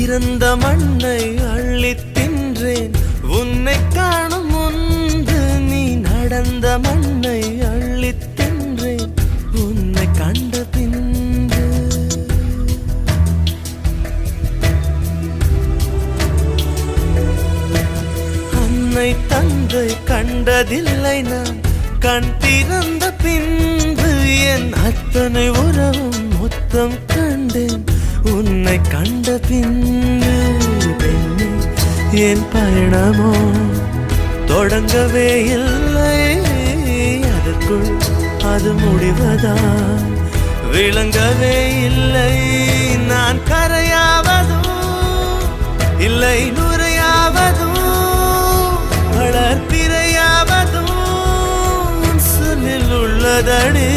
பிறந்த மண்ணை அள்ளித் தின்றேன் உன்னை காணும் முன்பு. நீ நடந்த மண்ணை அள்ளித் தின்றேன் உன்னை கண்ட பின்பு. அன்னை தந்தை கண்டதில்லை நான் கண் திறந்த பின்பு. என் அத்தனை உறவும் மொத்தம் கண்டேன் உன்னை கண்ட பின்பு. என் பயணமோ தொடங்கவே இல்லை, அதற்குள் அது முடிவதா விளங்கவே இல்லை. நான் கரையாவதும் இல்லை நுரையாவதும் வளர்ப்பிறையாவதும் சொல்லில் உள்ளதடி.